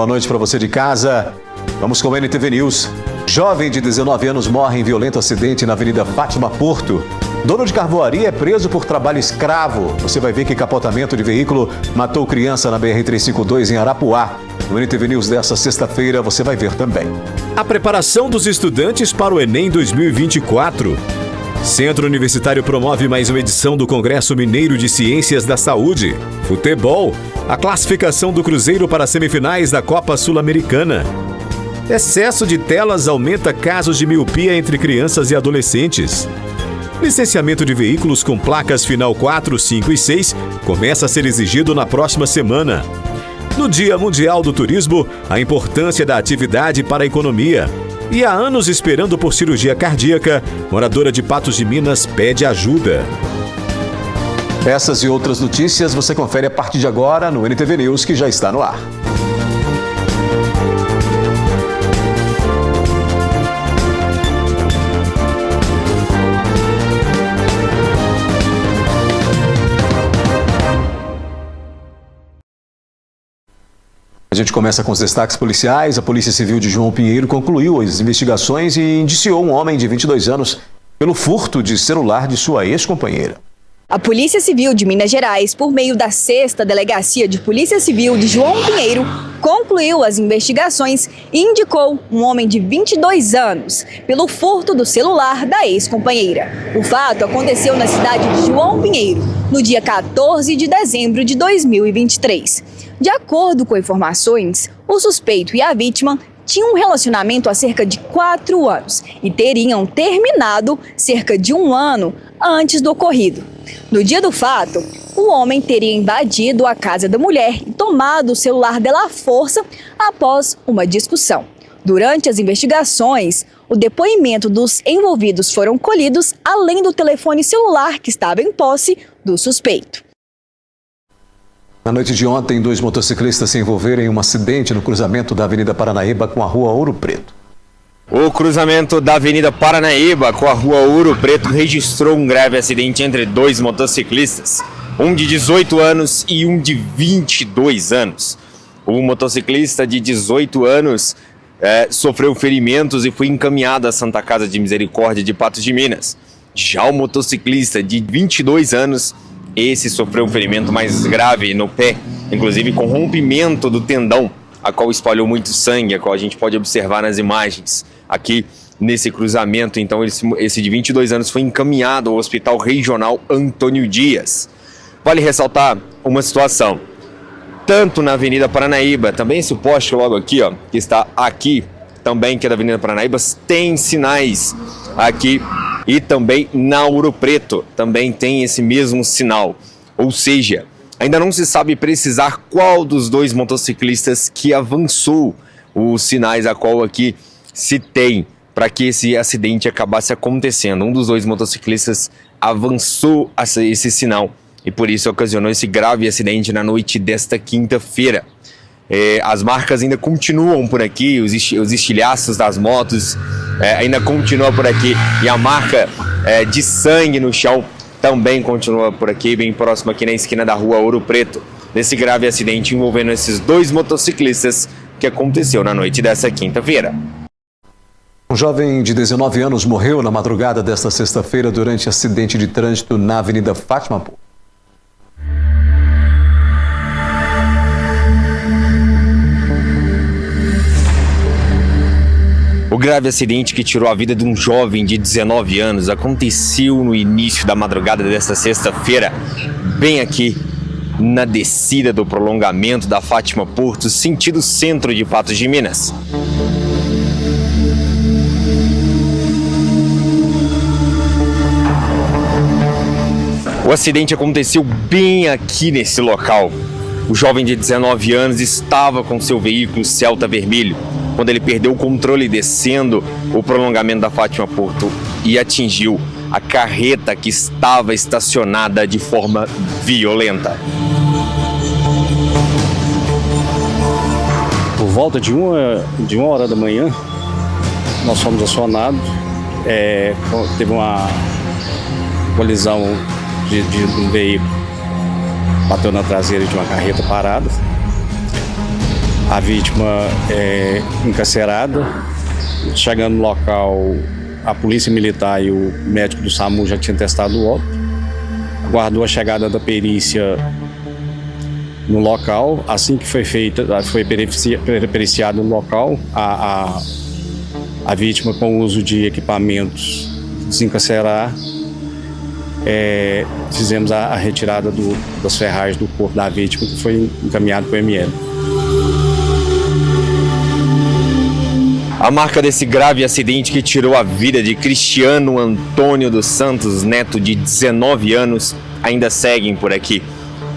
Boa noite para você de casa. Vamos com o NTV News. Jovem de 19 anos morre em violento acidente na Avenida Fátima Porto. Dono de carvoaria é preso por trabalho escravo. Você vai ver que capotamento de veículo matou criança na BR-352 em Arapuá. No NTV News desta sexta-feira você vai ver também. A preparação dos estudantes para o Enem 2024. Centro Universitário promove mais uma edição do Congresso Mineiro de Ciências da Saúde. Futebol. A classificação do Cruzeiro para as semifinais da Copa Sul-Americana. Excesso de telas aumenta casos de miopia entre crianças e adolescentes. Licenciamento de veículos com placas final 4, 5 e 6 começa a ser exigido na próxima semana. No Dia Mundial do Turismo, a importância da atividade para a economia. E há anos esperando por cirurgia cardíaca, moradora de Patos de Minas pede ajuda. Essas e outras notícias você confere a partir de agora no NTV News, que já está no ar. A gente começa com os destaques policiais. A Polícia Civil de João Pinheiro concluiu as investigações e indiciou um homem de 22 anos pelo furto de celular de sua ex-companheira. A Polícia Civil de Minas Gerais, por meio da 6ª Delegacia de Polícia Civil de João Pinheiro, concluiu as investigações e indicou um homem de 22 anos pelo furto do celular da ex-companheira. O fato aconteceu na cidade de João Pinheiro, no dia 14 de dezembro de 2023. De acordo com informações, o suspeito e a vítima tinham um relacionamento há cerca de 4 anos e teriam terminado cerca de 1 ano antes do ocorrido. No dia do fato, o homem teria invadido a casa da mulher e tomado o celular dela à força após uma discussão. Durante as investigações, o depoimento dos envolvidos foram colhidos, além do telefone celular que estava em posse do suspeito. Na noite de ontem, 2 motociclistas se envolveram em um acidente no cruzamento da Avenida Paranaíba com a Rua Ouro Preto. O cruzamento da Avenida Paranaíba com a Rua Ouro Preto registrou um grave acidente entre 2 motociclistas, um de 18 anos e um de 22 anos. O motociclista de 18 anos sofreu ferimentos e foi encaminhado à Santa Casa de Misericórdia de Patos de Minas. Já o motociclista de 22 anos, esse sofreu um ferimento mais grave no pé, inclusive com rompimento do tendão, a qual espalhou muito sangue, a qual a gente pode observar nas imagens aqui nesse cruzamento. Então esse de 22 anos foi encaminhado ao Hospital Regional Antônio Dias. Vale ressaltar uma situação, tanto na Avenida Paranaíba, também esse poste logo aqui, ó, que está aqui, também que é da Avenida Paranaíba, tem sinais aqui, e também na Ouro Preto também tem esse mesmo sinal, ou seja, ainda não se sabe precisar qual dos 2 motociclistas que avançou os sinais a qual aqui se tem para que esse acidente acabasse acontecendo. Um dos 2 motociclistas avançou esse sinal e por isso ocasionou esse grave acidente na noite desta quinta-feira. As marcas ainda continuam por aqui, os estilhaços das motos ainda continuam por aqui e a marca de sangue no chão também continua por aqui, bem próximo aqui na esquina da Rua Ouro Preto, nesse grave acidente envolvendo esses 2 motociclistas que aconteceu na noite dessa quinta-feira. Um jovem de 19 anos morreu na madrugada desta sexta-feira durante acidente de trânsito na Avenida Fátima Porto. O grave acidente que tirou a vida de um jovem de 19 anos aconteceu no início da madrugada desta sexta-feira, bem aqui na descida do prolongamento da Fátima Porto, sentido centro de Patos de Minas. O acidente aconteceu bem aqui nesse local. O jovem de 19 anos estava com seu veículo Celta vermelho quando ele perdeu o controle descendo o prolongamento da Fátima Porto e atingiu a carreta que estava estacionada de forma violenta. Por volta de uma hora da manhã, nós fomos acionados, teve uma colisão de um veículo, bateu na traseira de uma carreta parada. A vítima é encarcerada. Chegando no local, a polícia militar e o médico do SAMU já tinham testado o óbito. Aguardou a chegada da perícia no local. Assim que foi periciado no local, a vítima, com o uso de equipamentos de desencarcerar, fizemos a retirada das ferragens do corpo da vítima, que foi encaminhado para o ML. A marca desse grave acidente que tirou a vida de Cristiano Antônio dos Santos Neto, de 19 anos, ainda seguem por aqui.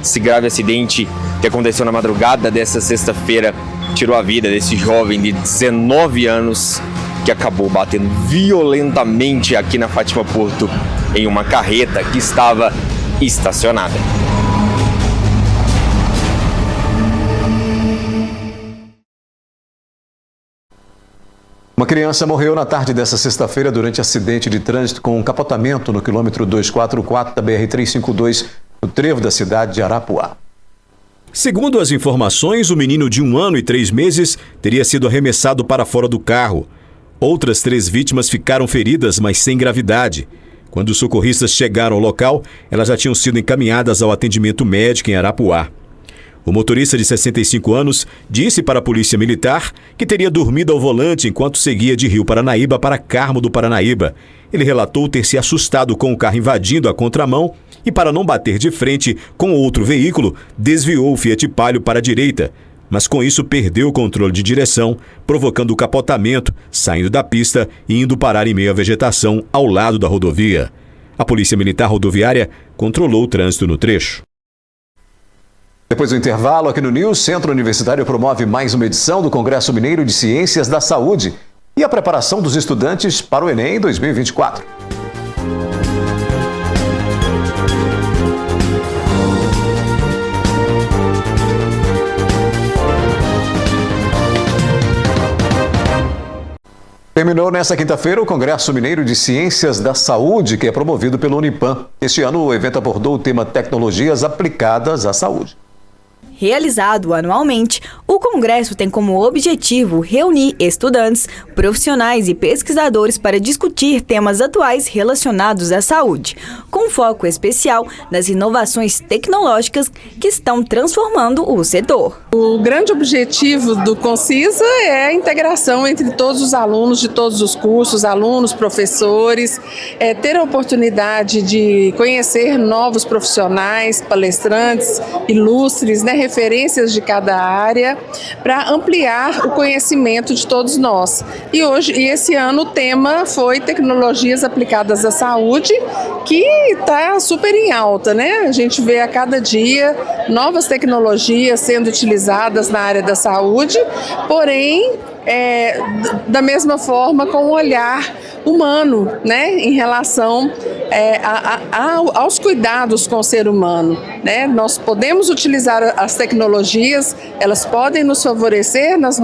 Esse grave acidente que aconteceu na madrugada dessa sexta-feira tirou a vida desse jovem de 19 anos que acabou batendo violentamente aqui na Fátima Porto em uma carreta que estava estacionada. Uma criança morreu na tarde dessa sexta-feira durante acidente de trânsito com um capotamento no quilômetro 244 da BR-352, no trevo da cidade de Arapuá. Segundo as informações, o menino de 1 ano e 3 meses teria sido arremessado para fora do carro. Outras 3 vítimas ficaram feridas, mas sem gravidade. Quando os socorristas chegaram ao local, elas já tinham sido encaminhadas ao atendimento médico em Arapuá. O motorista de 65 anos disse para a Polícia Militar que teria dormido ao volante enquanto seguia de Rio Paranaíba para Carmo do Paranaíba. Ele relatou ter se assustado com o carro invadindo a contramão e, para não bater de frente com outro veículo, desviou o Fiat Palio para a direita. Mas com isso perdeu o controle de direção, provocando o capotamento, saindo da pista e indo parar em meio à vegetação ao lado da rodovia. A Polícia Militar Rodoviária controlou o trânsito no trecho. Depois do intervalo, aqui no News, Centro Universitário promove mais uma edição do Congresso Mineiro de Ciências da Saúde e a preparação dos estudantes para o Enem 2024. Terminou nesta quinta-feira o Congresso Mineiro de Ciências da Saúde, que é promovido pelo Unipam. Este ano o evento abordou o tema Tecnologias aplicadas à saúde. Realizado anualmente, o Congresso tem como objetivo reunir estudantes, profissionais e pesquisadores para discutir temas atuais relacionados à saúde, com foco especial nas inovações tecnológicas que estão transformando o setor. O grande objetivo do Concisa é a integração entre todos os alunos de todos os cursos, alunos, professores, ter a oportunidade de conhecer novos profissionais, palestrantes, ilustres, referências de cada área, para ampliar o conhecimento de todos nós. E esse ano o tema foi Tecnologias aplicadas à saúde, que está super em alta, né? A gente vê a cada dia novas tecnologias sendo utilizadas na área da saúde, porém da mesma forma com um olhar humano, né, em relação aos cuidados com o ser humano, né? Nós podemos utilizar as tecnologias, elas podem nos favorecer nos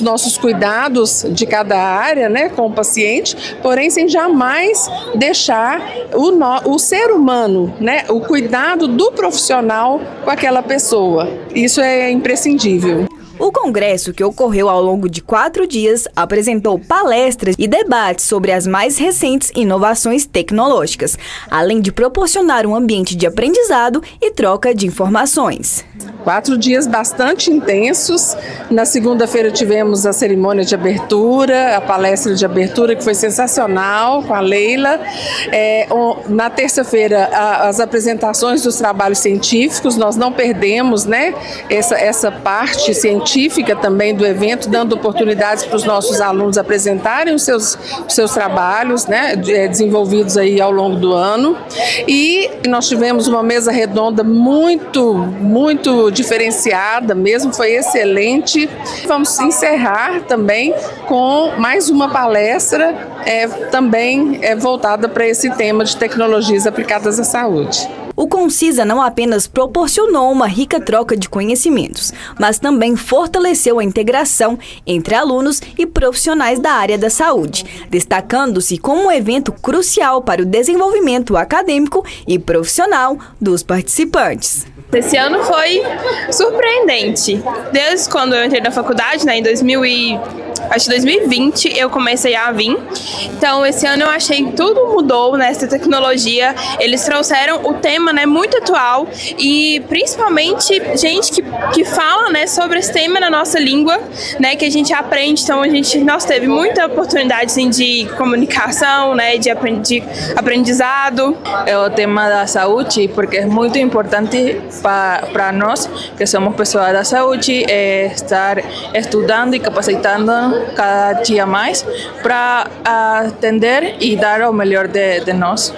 nossos cuidados de cada área, né, com o paciente, porém sem jamais deixar o ser humano, né, o cuidado do profissional com aquela pessoa. Isso é imprescindível. O congresso, que ocorreu ao longo de 4 dias, apresentou palestras e debates sobre as mais recentes inovações tecnológicas, além de proporcionar um ambiente de aprendizado e troca de informações. 4 dias bastante intensos. Na segunda-feira tivemos a cerimônia de abertura, a palestra de abertura, que foi sensacional, com a Leila. Na terça-feira, as apresentações dos trabalhos científicos. Nós não perdemos, né, essa parte científica também do evento, dando oportunidades para os nossos alunos apresentarem os seus trabalhos, né, desenvolvidos aí ao longo do ano. E nós tivemos uma mesa redonda muito diferenciada mesmo, foi excelente. Vamos encerrar também com mais uma palestra também voltada para esse tema de tecnologias aplicadas à saúde. O Concisa não apenas proporcionou uma rica troca de conhecimentos, mas também fortaleceu a integração entre alunos e profissionais da área da saúde, destacando-se como um evento crucial para o desenvolvimento acadêmico e profissional dos participantes. Esse ano foi surpreendente. Desde quando eu entrei na faculdade, né, em 2020, eu comecei a vir. Então, esse ano eu achei que tudo mudou nessa tecnologia. Eles trouxeram o tema, né, muito atual e principalmente gente que fala, né, sobre esse tema na nossa língua, né, que a gente aprende. Então, nós teve muita oportunidade assim, de comunicação, né, de aprendizado. É o tema da saúde, porque é muito importante para nós, que somos pessoas da saúde, estar estudando e capacitando cada dia mais para atender e dar o melhor de nós.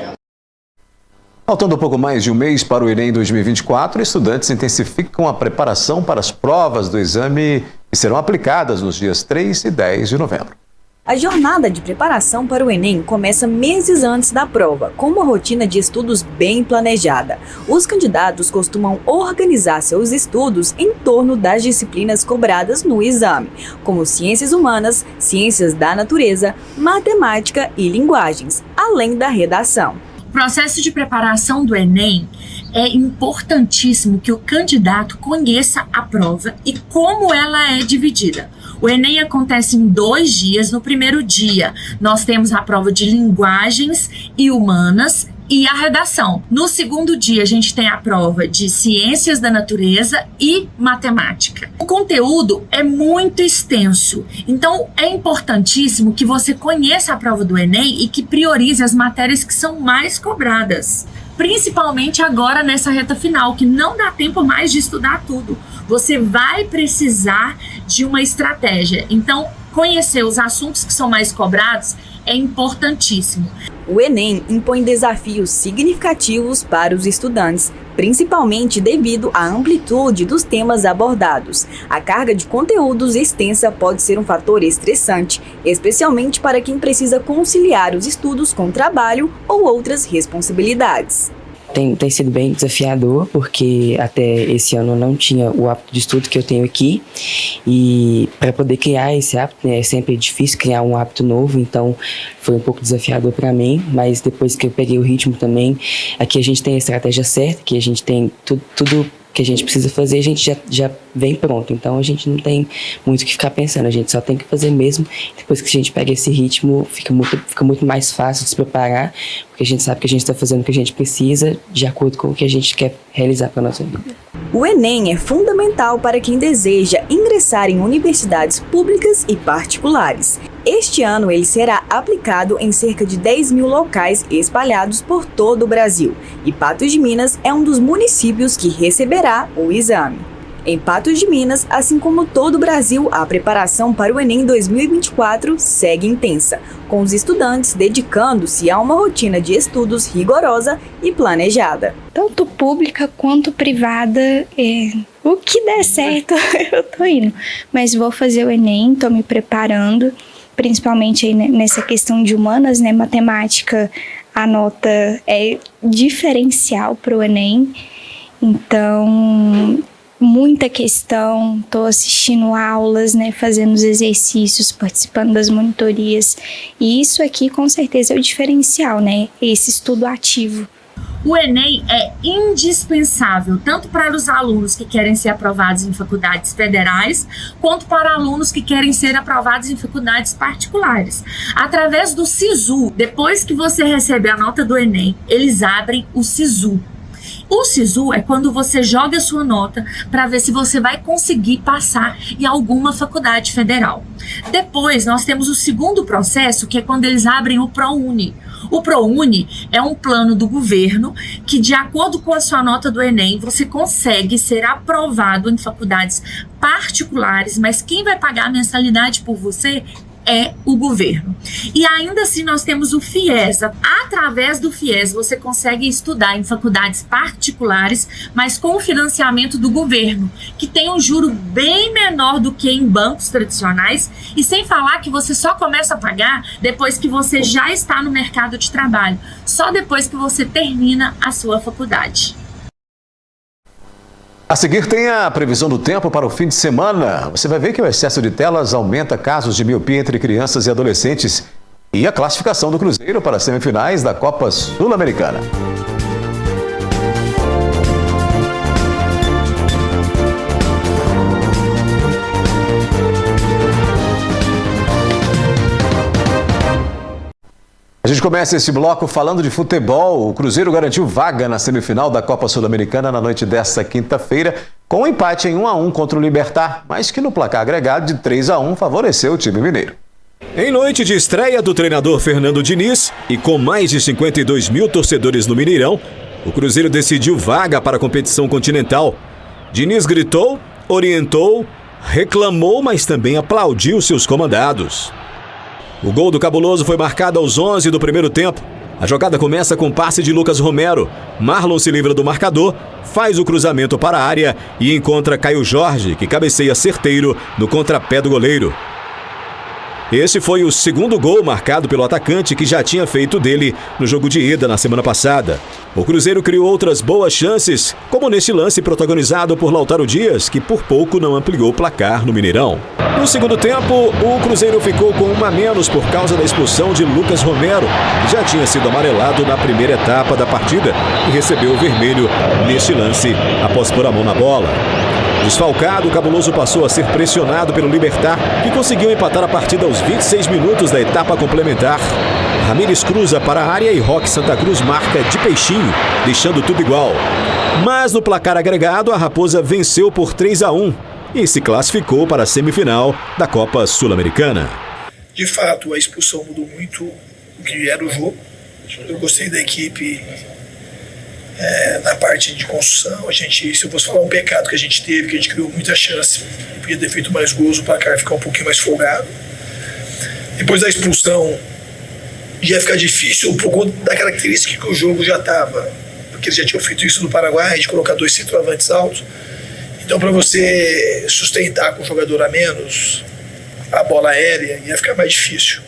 Faltando um pouco mais de um mês para o Enem 2024, estudantes intensificam a preparação para as provas do exame que serão aplicadas nos dias 3 e 10 de novembro. A jornada de preparação para o Enem começa meses antes da prova, com uma rotina de estudos bem planejada. Os candidatos costumam organizar seus estudos em torno das disciplinas cobradas no exame, como ciências humanas, ciências da natureza, matemática e linguagens, além da redação. O processo de preparação do Enem é importantíssimo que o candidato conheça a prova e como ela é dividida. O Enem acontece em 2 dias. No primeiro dia, nós temos a prova de linguagens e humanas e a redação. No segundo dia, a gente tem a prova de ciências da natureza e matemática. O conteúdo é muito extenso, então é importantíssimo que você conheça a prova do Enem e que priorize as matérias que são mais cobradas. Principalmente agora nessa reta final, que não dá tempo mais de estudar tudo. Você vai precisar de uma estratégia. Então, conhecer os assuntos que são mais cobrados é importantíssimo. O Enem impõe desafios significativos para os estudantes, principalmente devido à amplitude dos temas abordados. A carga de conteúdos extensa pode ser um fator estressante, especialmente para quem precisa conciliar os estudos com trabalho ou outras responsabilidades. Tem sido bem desafiador, porque até esse ano eu não tinha o hábito de estudo que eu tenho aqui, e para poder criar esse hábito, né, é sempre difícil criar um hábito novo, então foi um pouco desafiador para mim, mas depois que eu peguei o ritmo também, aqui a gente tem a estratégia certa, que a gente tem tudo que a gente precisa fazer, a gente já vem pronto, então a gente não tem muito o que ficar pensando, a gente só tem que fazer mesmo. Depois que a gente pega esse ritmo, fica muito mais fácil de se preparar, porque a gente sabe que a gente está fazendo o que a gente precisa de acordo com o que a gente quer realizar para a nossa vida. O Enem é fundamental para quem deseja ingressar em universidades públicas e particulares. Este ano ele será aplicado em cerca de 10.000 locais espalhados por todo o Brasil, e Patos de Minas é um dos municípios que receberá o exame. Em Patos de Minas, assim como todo o Brasil, a preparação para o Enem 2024 segue intensa, com os estudantes dedicando-se a uma rotina de estudos rigorosa e planejada. Tanto pública quanto privada, o que der certo eu tô indo, mas vou fazer o Enem, tô me preparando, principalmente aí nessa questão de humanas, né, matemática, a nota é diferencial para o Enem, então muita questão, estou assistindo aulas, né, fazendo os exercícios, participando das monitorias, e isso aqui com certeza é o diferencial, né, esse estudo ativo. O Enem é indispensável tanto para os alunos que querem ser aprovados em faculdades federais, quanto para alunos que querem ser aprovados em faculdades particulares. Através do SISU, depois que você recebe a nota do Enem, eles abrem o SISU. O SISU é quando você joga a sua nota para ver se você vai conseguir passar em alguma faculdade federal. Depois, nós temos o segundo processo, que é quando eles abrem o ProUni. O ProUni é um plano do governo que, de acordo com a sua nota do Enem, você consegue ser aprovado em faculdades particulares, mas quem vai pagar a mensalidade por você é o governo. E ainda assim nós temos o FIES. Através do FIES você consegue estudar em faculdades particulares, mas com o financiamento do governo, que tem um juro bem menor do que em bancos tradicionais, e sem falar que você só começa a pagar depois que você já está no mercado de trabalho, só depois que você termina a sua faculdade. A seguir tem a previsão do tempo para o fim de semana. Você vai ver que o excesso de telas aumenta casos de miopia entre crianças e adolescentes e a classificação do Cruzeiro para as semifinais da Copa Sul-Americana. A gente começa esse bloco falando de futebol. O Cruzeiro garantiu vaga na semifinal da Copa Sul-Americana na noite desta quinta-feira, com um empate em 1-1 contra o Libertad, mas que no placar agregado de 3-1 favoreceu o time mineiro. Em noite de estreia do treinador Fernando Diniz e com mais de 52 mil torcedores no Mineirão, o Cruzeiro decidiu vaga para a competição continental. Diniz gritou, orientou, reclamou, mas também aplaudiu seus comandados. O gol do Cabuloso foi marcado aos 11 do primeiro tempo. A jogada começa com passe de Lucas Romero. Marlon se livra do marcador, faz o cruzamento para a área e encontra Caio Jorge, que cabeceia certeiro no contrapé do goleiro. Esse foi o segundo gol marcado pelo atacante, que já tinha feito dele no jogo de ida na semana passada. O Cruzeiro criou outras boas chances, como neste lance protagonizado por Lautaro Dias, que por pouco não ampliou o placar no Mineirão. No segundo tempo, o Cruzeiro ficou com uma a menos por causa da expulsão de Lucas Romero, que já tinha sido amarelado na primeira etapa da partida e recebeu o vermelho neste lance após pôr a mão na bola. Desfalcado, o Cabuloso passou a ser pressionado pelo Libertad, que conseguiu empatar a partida aos 26 minutos da etapa complementar. Ramírez cruza para a área e Roque Santa Cruz marca de peixinho, deixando tudo igual. Mas no placar agregado, a Raposa venceu por 3-1 e se classificou para a semifinal da Copa Sul-Americana. De fato, a expulsão mudou muito o que era o jogo. Eu gostei da equipe na parte de construção. Se eu fosse falar um pecado que a gente teve, que a gente criou muita chance, podia ter feito mais gols, o placar ficar um pouquinho mais folgado. Depois da expulsão, ia ficar difícil por conta da característica que o jogo já estava, porque eles já tinham feito isso no Paraguai, de colocar 2 centroavantes altos. Então, para você sustentar com um jogador a menos a bola aérea, ia ficar mais difícil.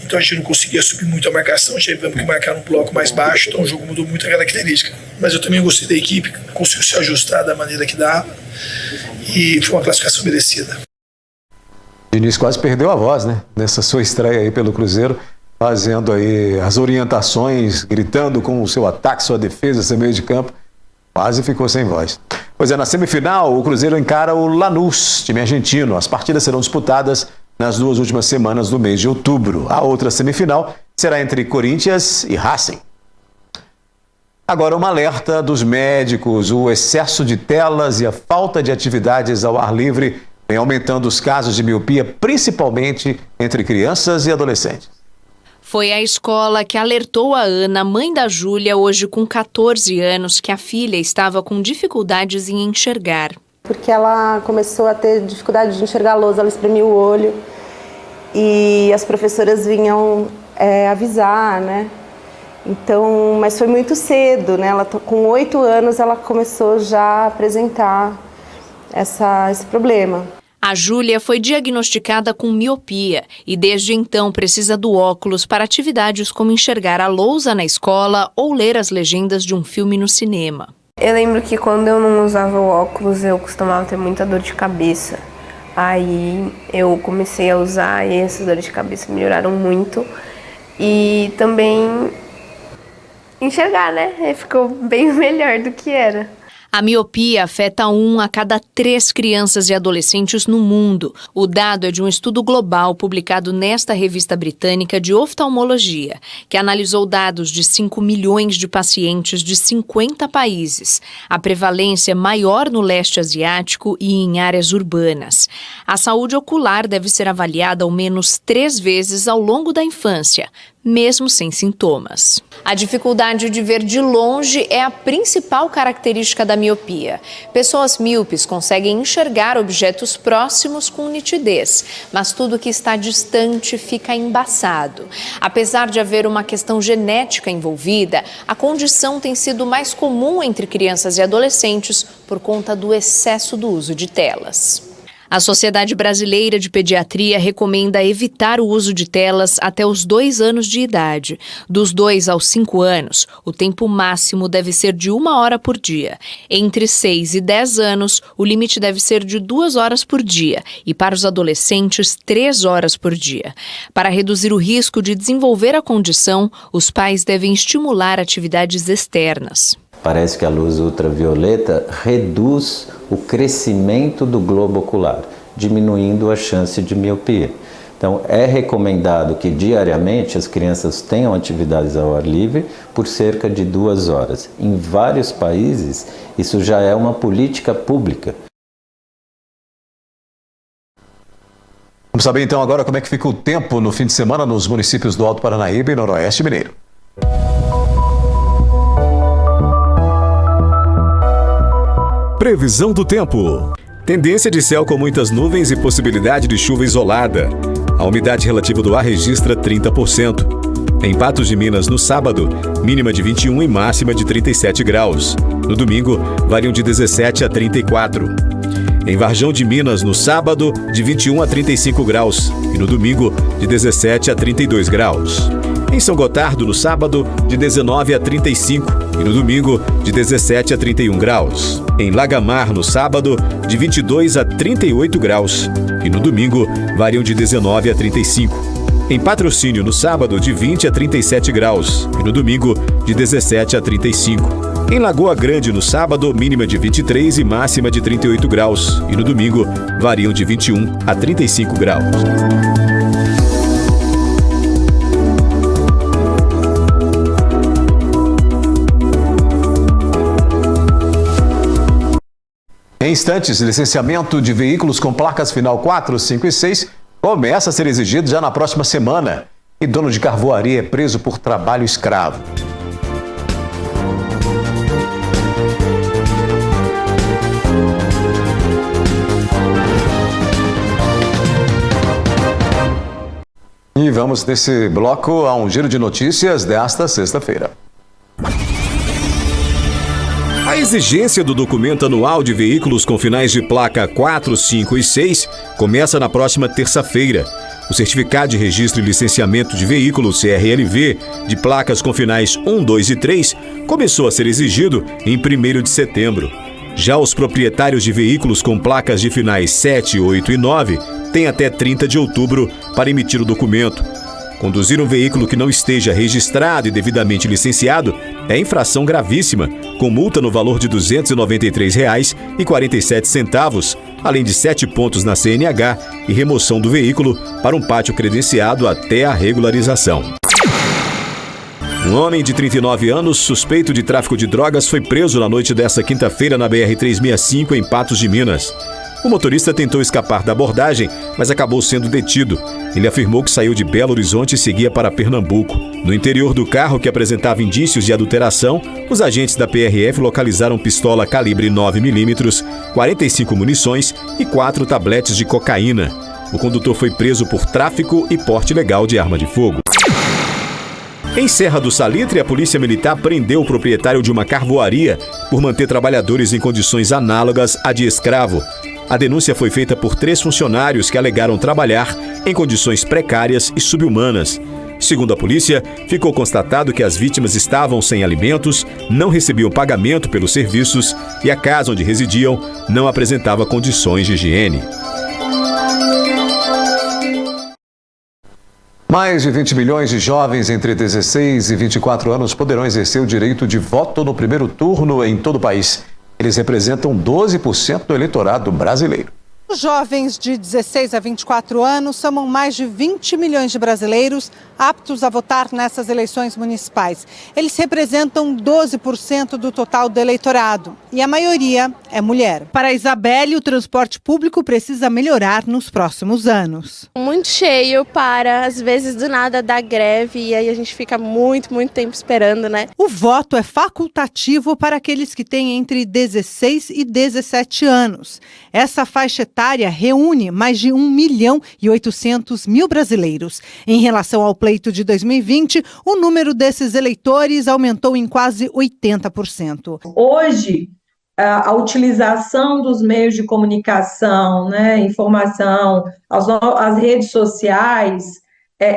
Então a gente não conseguia subir muito a marcação, tivemos que marcar num bloco mais baixo, então o jogo mudou muito a característica. Mas eu também gostei da equipe, conseguiu se ajustar da maneira que dava e foi uma classificação merecida. Diniz quase perdeu a voz, né? Nessa sua estreia aí pelo Cruzeiro, fazendo aí as orientações, gritando com o seu ataque, sua defesa, seu meio de campo, quase ficou sem voz. Pois é, na semifinal o Cruzeiro encara o Lanús, time argentino. As partidas serão disputadas nas 2 últimas semanas do mês de outubro. A outra semifinal será entre Corinthians e Racing. Agora, um alerta dos médicos: o excesso de telas e a falta de atividades ao ar livre vem aumentando os casos de miopia, principalmente entre crianças e adolescentes. Foi a escola que alertou a Ana, mãe da Júlia, hoje com 14 anos, que a filha estava com dificuldades em enxergar. Porque ela começou a ter dificuldade de enxergar a lousa, ela espremia o olho e as professoras vinham avisar, né? Então, mas foi muito cedo, né? Ela, com 8 anos ela começou já a apresentar esse problema. A Júlia foi diagnosticada com miopia e desde então precisa do óculos para atividades como enxergar a lousa na escola ou ler as legendas de um filme no cinema. Eu lembro que quando eu não usava o óculos, eu costumava ter muita dor de cabeça. Aí eu comecei a usar e essas dores de cabeça melhoraram muito. E também enxergar, né? Ficou bem melhor do que era. A miopia afeta 1 a cada 3 crianças e adolescentes no mundo. O dado é de um estudo global publicado nesta revista britânica de oftalmologia, que analisou dados de 5 milhões de pacientes de 50 países. A prevalência é maior no leste asiático e em áreas urbanas. A saúde ocular deve ser avaliada ao menos 3 vezes ao longo da infância, mesmo sem sintomas. A dificuldade de ver de longe é a principal característica da miopia. Pessoas míopes conseguem enxergar objetos próximos com nitidez, mas tudo que está distante fica embaçado. Apesar de haver uma questão genética envolvida, a condição tem sido mais comum entre crianças e adolescentes por conta do excesso do uso de telas. A Sociedade Brasileira de Pediatria recomenda evitar o uso de telas até os 2 anos de idade. Dos 2 aos 5 anos, o tempo máximo deve ser de 1 hora por dia. Entre 6 e 10 anos, o limite deve ser de 2 horas por dia e para os adolescentes, 3 horas por dia. Para reduzir o risco de desenvolver a condição, os pais devem estimular atividades externas. Parece que a luz ultravioleta reduz o crescimento do globo ocular, diminuindo a chance de miopia. Então, é recomendado que diariamente as crianças tenham atividades ao ar livre por cerca de 2 horas. Em vários países, isso já é uma política pública. Vamos saber então agora como é que fica o tempo no fim de semana nos municípios do Alto Paranaíba e Noroeste Mineiro. Previsão do tempo. Tendência de céu com muitas nuvens e possibilidade de chuva isolada. A umidade relativa do ar registra 30%. Em Patos de Minas, no sábado, mínima de 21 e máxima de 37 graus. No domingo, variam de 17 a 34. Em Varjão de Minas, no sábado, de 21 a 35 graus. E no domingo, de 17 a 32 graus. Em São Gotardo, no sábado, de 19 a 35 e no domingo, de 17 a 31 graus. Em Lagamar, no sábado, de 22 a 38 graus e no domingo, variam de 19 a 35. Em Patrocínio, no sábado, de 20 a 37 graus e no domingo, de 17 a 35. Em Lagoa Grande, no sábado, mínima de 23 e máxima de 38 graus e no domingo, variam de 21 a 35 graus. Em instantes, licenciamento de veículos com placas final 4, 5 e 6 começa a ser exigido já na próxima semana. E dono de carvoaria é preso por trabalho escravo. E vamos nesse bloco a um giro de notícias desta sexta-feira. A exigência do documento anual de veículos com finais de placa 4, 5 e 6 começa na próxima terça-feira. O Certificado de Registro e Licenciamento de Veículos, CRLV, de placas com finais 1, 2 e 3, começou a ser exigido em 1º de setembro. Já os proprietários de veículos com placas de finais 7, 8 e 9 têm até 30 de outubro para emitir o documento. Conduzir um veículo que não esteja registrado e devidamente licenciado é infração gravíssima, com multa no valor de R$ 293,47, além de 7 pontos na CNH e remoção do veículo para um pátio credenciado até a regularização. Um homem de 39 anos, suspeito de tráfico de drogas, foi preso na noite desta quinta-feira na BR-365, em Patos de Minas. O motorista tentou escapar da abordagem, mas acabou sendo detido. Ele afirmou que saiu de Belo Horizonte e seguia para Pernambuco. No interior do carro, que apresentava indícios de adulteração, os agentes da PRF localizaram pistola calibre 9mm, 45 munições e 4 tabletes de cocaína. O condutor foi preso por tráfico e porte ilegal de arma de fogo. Em Serra do Salitre, a Polícia Militar prendeu o proprietário de uma carvoaria por manter trabalhadores em condições análogas à de escravo. A denúncia foi feita por 3 funcionários que alegaram trabalhar em condições precárias e subhumanas. Segundo a polícia, ficou constatado que as vítimas estavam sem alimentos, não recebiam pagamento pelos serviços e a casa onde residiam não apresentava condições de higiene. Mais de 20 milhões de jovens entre 16 e 24 anos poderão exercer o direito de voto no primeiro turno em todo o país. Eles representam 12% do eleitorado brasileiro. Os jovens de 16 a 24 anos somam mais de 20 milhões de brasileiros aptos a votar nessas eleições municipais. Eles representam 12% do total do eleitorado e a maioria é mulher. Para a Isabelle, o transporte público precisa melhorar nos próximos anos. Muito cheio para, às vezes, do nada dar greve e aí a gente fica muito tempo esperando, né? O voto é facultativo para aqueles que têm entre 16 e 17 anos. Essa faixa etária reúne mais de 1.800.000 brasileiros. Em relação ao pleito de 2020, o número desses eleitores aumentou em quase 80%. Hoje, a utilização dos meios de comunicação, né, informação, as redes sociais,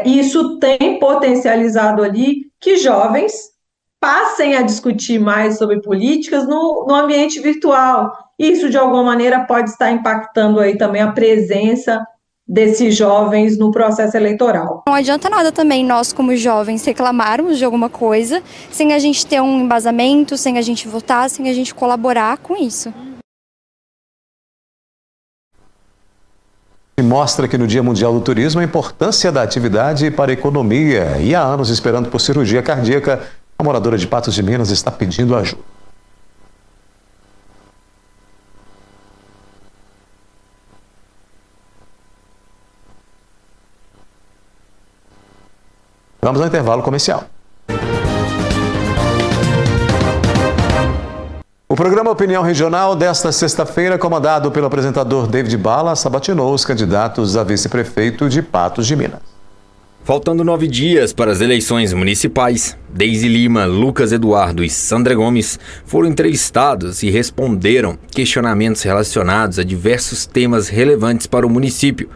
isso tem potencializado ali que jovens passem a discutir mais sobre políticas no ambiente virtual. Isso, de alguma maneira, pode estar impactando aí também a presença desses jovens no processo eleitoral. Não adianta nada também nós, como jovens, reclamarmos de alguma coisa sem a gente ter um embasamento, sem a gente votar, sem a gente colaborar com isso. que mostra que no Dia Mundial do Turismo a importância da atividade para a economia. E há anos esperando por cirurgia cardíaca, a moradora de Patos de Minas está pedindo ajuda. Vamos ao intervalo comercial. O programa Opinião Regional desta sexta-feira, comandado pelo apresentador David Bala, sabatinou os candidatos a vice-prefeito de Patos de Minas. Faltando 9 dias para as eleições municipais, Deise Lima, Lucas Eduardo e Sandra Gomes foram entrevistados e responderam questionamentos relacionados a diversos temas relevantes para o município.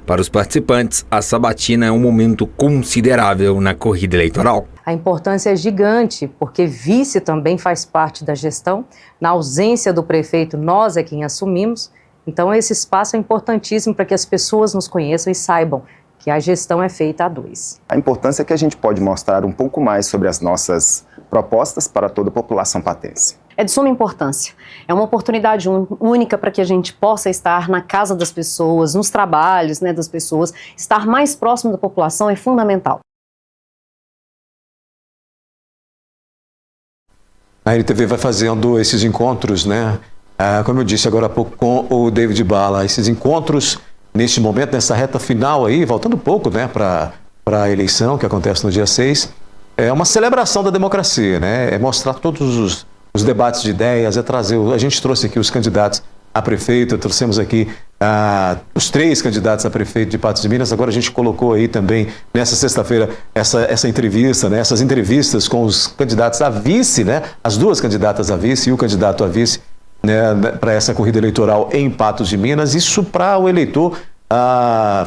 Para os participantes, a sabatina é um momento considerável na corrida eleitoral. A importância é gigante, porque vice também faz parte da gestão. Na ausência do prefeito, nós é quem assumimos. Então, esse espaço é importantíssimo para que as pessoas nos conheçam e saibam que a gestão é feita a dois. A importância é que a gente pode mostrar um pouco mais sobre as nossas propostas para toda a população patense. É de suma importância. É uma oportunidade única para que a gente possa estar na casa das pessoas, nos trabalhos, das pessoas. Estar mais próximo da população é fundamental. A NTV vai fazendo esses encontros, como eu disse agora há pouco com o David Bala, esses encontros neste momento, nessa reta final aí, voltando um pouco para a eleição que acontece no dia 6, é uma celebração da democracia, é mostrar todos os debates de ideias, é trazer, a gente trouxe aqui os candidatos a prefeito, trouxemos aqui os 3 candidatos a prefeito de Patos de Minas, agora a gente colocou aí também, nessa sexta-feira, essa entrevista, essas entrevistas com os candidatos a vice, as 2 candidatas a vice e o candidato a vice, para essa corrida eleitoral em Patos de Minas, isso para o eleitor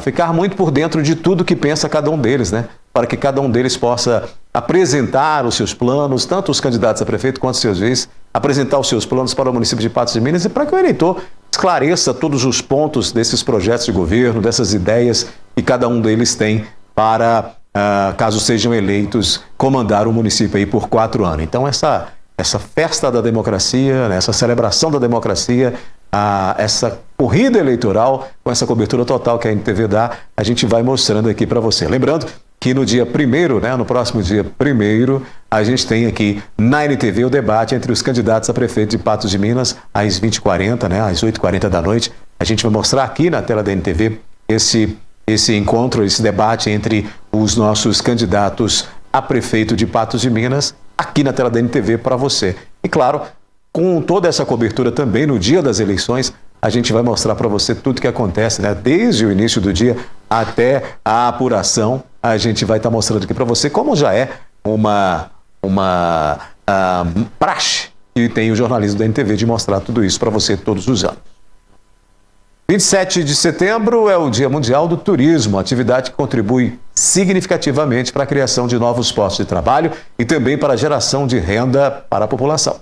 ficar muito por dentro de tudo que pensa cada um deles, para que cada um deles possa apresentar os seus planos, tanto os candidatos a prefeito quanto os seus vices, apresentar os seus planos para o município de Patos de Minas e para que o eleitor esclareça todos os pontos desses projetos de governo, dessas ideias que cada um deles tem para, caso sejam eleitos, comandar o município aí por 4 anos. Então, essa festa da democracia, essa celebração da democracia, essa corrida eleitoral, com essa cobertura total que a NTV dá, a gente vai mostrando aqui para você. Lembrando que no dia 1º, no próximo dia 1º, a gente tem aqui na NTV o debate entre os candidatos a prefeito de Patos de Minas, às 20h40, às 8h40 da noite. A gente vai mostrar aqui na tela da NTV esse encontro, esse debate entre os nossos candidatos a prefeito de Patos de Minas, aqui na tela da NTV para você. E claro, com toda essa cobertura também no dia das eleições, a gente vai mostrar para você tudo que acontece, desde o início do dia até a apuração. A gente vai estar mostrando aqui para você como já é uma praxe que tem o jornalismo da NTV de mostrar tudo isso para você todos os anos. 27 de setembro é o Dia Mundial do Turismo, atividade que contribui significativamente para a criação de novos postos de trabalho e também para a geração de renda para a população.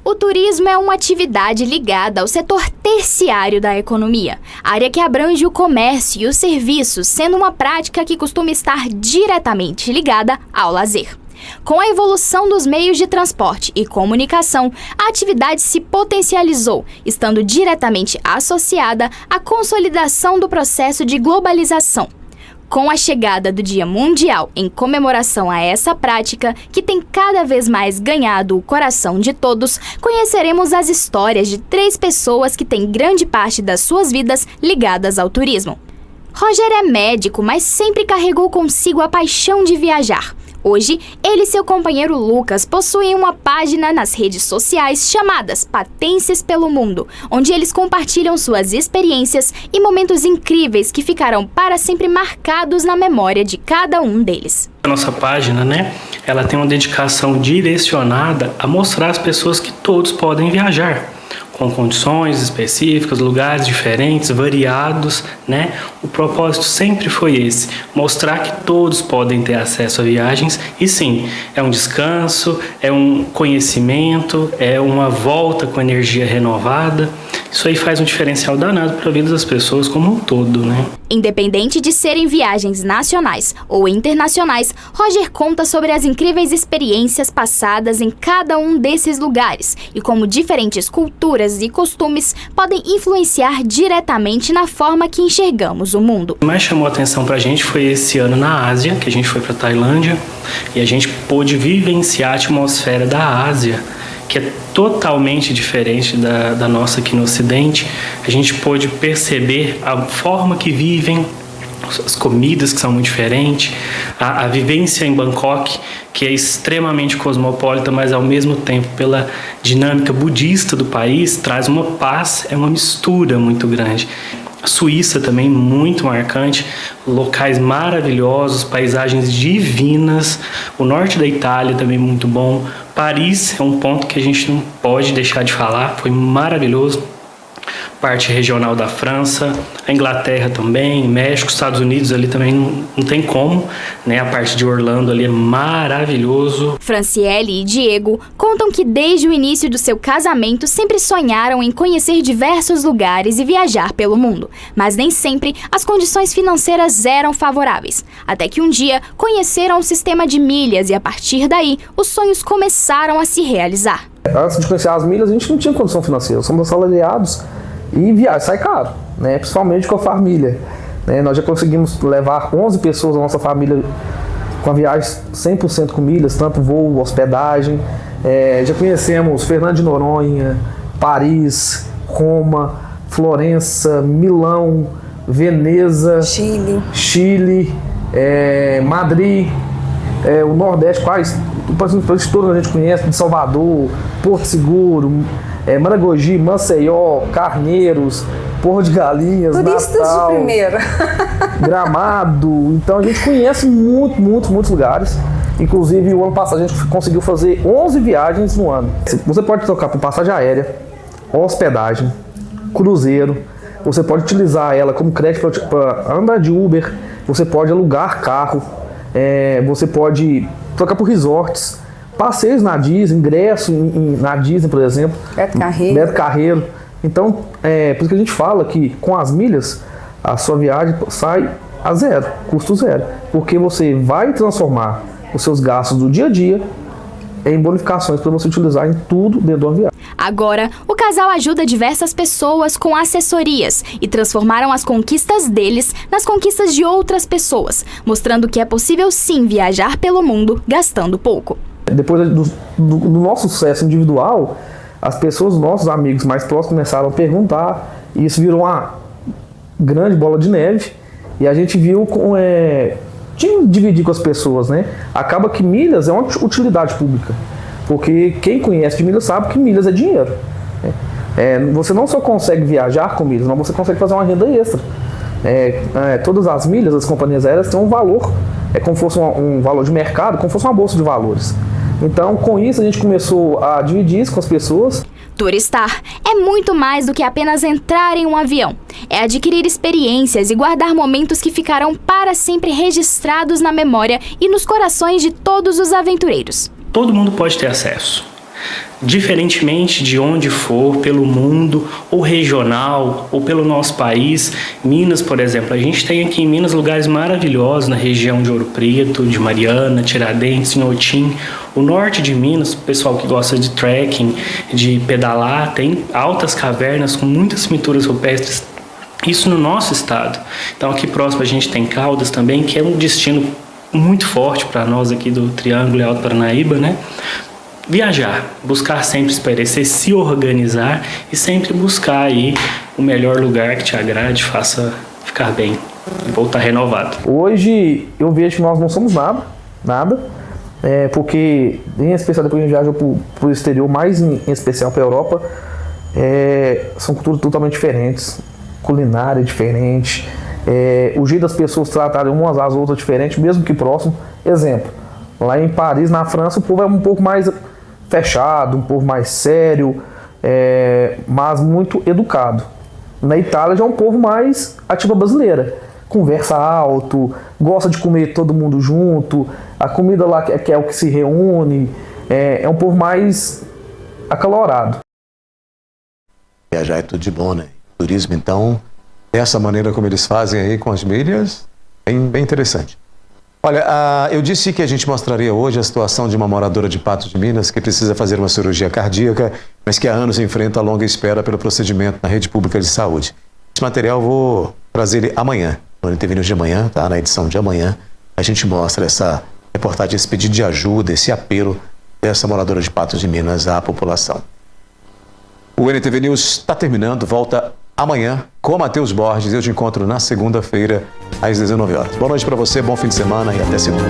O turismo é uma atividade ligada ao setor terciário da economia, área que abrange o comércio e os serviços, sendo uma prática que costuma estar diretamente ligada ao lazer. Com a evolução dos meios de transporte e comunicação, a atividade se potencializou, estando diretamente associada à consolidação do processo de globalização. Com a chegada do Dia Mundial em comemoração a essa prática, que tem cada vez mais ganhado o coração de todos, conheceremos as histórias de 3 pessoas que têm grande parte das suas vidas ligadas ao turismo. Roger é médico, mas sempre carregou consigo a paixão de viajar. Hoje, ele e seu companheiro Lucas possuem uma página nas redes sociais chamadas Patenses pelo Mundo, onde eles compartilham suas experiências e momentos incríveis que ficarão para sempre marcados na memória de cada um deles. A nossa página, ela tem uma dedicação direcionada a mostrar às pessoas que todos podem viajar, com condições específicas, lugares diferentes, variados, O propósito sempre foi esse, mostrar que todos podem ter acesso a viagens e sim, é um descanso, é um conhecimento, é uma volta com energia renovada, Isso aí faz um diferencial danado para a vida das pessoas como um todo, né? Independente de serem viagens nacionais ou internacionais, Roger conta sobre as incríveis experiências passadas em cada um desses lugares e como diferentes culturas e costumes podem influenciar diretamente na forma que enxergamos o mundo. O que mais chamou a atenção pra gente foi esse ano na Ásia, que a gente foi pra Tailândia, e a gente pôde vivenciar a atmosfera da Ásia, que é totalmente diferente da nossa aqui no Ocidente. A gente pôde perceber a forma que vivem, as comidas que são muito diferentes, a vivência em Bangkok, que é extremamente cosmopolita, mas ao mesmo tempo, pela dinâmica budista do país, traz uma paz, é uma mistura muito grande. A Suíça também muito marcante, locais maravilhosos, paisagens divinas. O norte da Itália também muito bom. Paris é um ponto que a gente não pode deixar de falar, foi maravilhoso. Parte regional da França, a Inglaterra também, México, Estados Unidos ali também não tem como, né? A parte de Orlando ali é maravilhoso. Franciele e Diego contam que desde o início do seu casamento sempre sonharam em conhecer diversos lugares e viajar pelo mundo, mas nem sempre as condições financeiras eram favoráveis. Até que um dia conheceram o sistema de milhas e a partir daí os sonhos começaram a se realizar. Antes de conhecer as milhas a gente não tinha condição financeira, somos assalariados. E viagem sai caro, né? Principalmente com a família. Né? Nós já conseguimos levar 11 pessoas da nossa família com a viagem 100% com milhas, tanto voo, hospedagem. Já conhecemos Fernando de Noronha, Paris, Roma, Florença, Milão, Veneza, Chile, Madrid, o Nordeste, quase todo a gente conhece, de Salvador, Porto Seguro, Maragogi, Maceió, Carneiros, Porto de Galinhas, turistas Natal, de primeira. Gramado. Então a gente conhece muitos lugares. Inclusive o ano passado a gente conseguiu fazer 11 viagens no ano. Você pode trocar por passagem aérea, hospedagem, cruzeiro. Você pode utilizar ela como crédito para andar de Uber. Você pode alugar carro. Você pode trocar por resorts. Passeios na Disney, ingresso na Disney, por exemplo. Beto Carreiro. Então, por isso que a gente fala que com as milhas, a sua viagem sai a zero, custo zero. Porque você vai transformar os seus gastos do dia a dia em bonificações para você utilizar em tudo dentro de uma viagem. Agora, o casal ajuda diversas pessoas com assessorias e transformaram as conquistas deles nas conquistas de outras pessoas, mostrando que é possível sim viajar pelo mundo gastando pouco. Depois do nosso sucesso individual, as pessoas, nossos amigos mais próximos, começaram a perguntar, e isso virou uma grande bola de neve, e a gente viu tinha que dividir com as pessoas, né? Acaba que milhas é uma utilidade pública, porque quem conhece de milhas sabe que milhas é dinheiro. Você não só consegue viajar com milhas, mas você consegue fazer uma renda extra. Todas as milhas, as companhias aéreas têm um valor, é como se fosse um valor de mercado, como se fosse uma bolsa de valores. Então, com isso, a gente começou a dividir isso com as pessoas. Turistar é muito mais do que apenas entrar em um avião. É adquirir experiências e guardar momentos que ficarão para sempre registrados na memória e nos corações de todos os aventureiros. Todo mundo pode ter acesso. Diferentemente de onde for, pelo mundo, ou regional, ou pelo nosso país. Minas, por exemplo, a gente tem aqui em Minas lugares maravilhosos, na região de Ouro Preto, de Mariana, Tiradentes, Inhotim. O norte de Minas, o pessoal que gosta de trekking, de pedalar, tem altas cavernas com muitas pinturas rupestres. Isso no nosso estado. Então aqui próximo a gente tem Caldas também, que é um destino muito forte para nós aqui do Triângulo e Alto Paranaíba, né? Viajar, buscar sempre espairecer, se organizar e sempre buscar aí o melhor lugar que te agrade, faça ficar bem e voltar renovado. Hoje eu vejo que nós não somos nada, porque em especial depois que a gente viaja para o exterior, mais em especial para a Europa, são culturas totalmente diferentes, culinária diferente, o jeito das pessoas tratarem umas às outras diferente, mesmo que próximo. Exemplo, lá em Paris, na França, o povo é um pouco mais fechado, um povo mais sério, mas muito educado. Na Itália já é um povo mais ativa brasileira, conversa alto, gosta de comer todo mundo junto, a comida lá que é o que se reúne, é um povo mais acalorado. Viajar é tudo de bom, né? Turismo, então, dessa maneira como eles fazem aí com as milhas, bem interessante. Olha, eu disse que a gente mostraria hoje a situação de uma moradora de Patos de Minas que precisa fazer uma cirurgia cardíaca, mas que há anos enfrenta a longa espera pelo procedimento na rede pública de saúde. Esse material eu vou trazer ele amanhã, no NTV News de amanhã, tá? Na edição de amanhã, a gente mostra essa reportagem, esse pedido de ajuda, esse apelo dessa moradora de Patos de Minas à população. O NTV News está terminando, volta amanhã com Matheus Borges. Eu te encontro na segunda-feira, às 19 horas. Boa noite para você, bom fim de semana e até segunda.